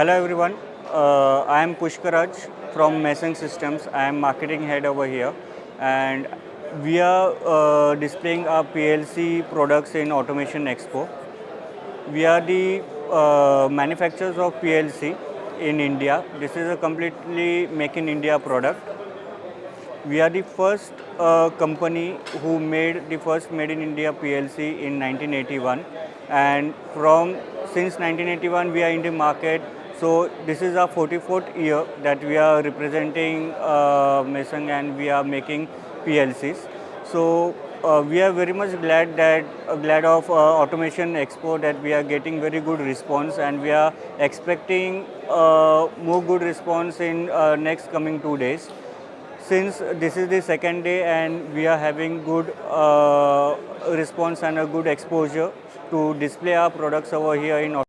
Hello everyone, I am Pushkaraj from MESSUNG Systems. I am marketing head over here, and we are displaying our PLC products in Automation Expo. We are the manufacturers of PLC in India. This is a completely make in India product. We are the first company who made the first made in India PLC in 1981, and from since 1981 we are in the market. So this is our 44th year that we are representing MESSUNG, and we are making PLCs. So we are very much glad of Automation Expo that we are getting very good response, and we are expecting more good response in next coming 2 days. Since this is the second day and we are having good response and a good exposure to display our products over here in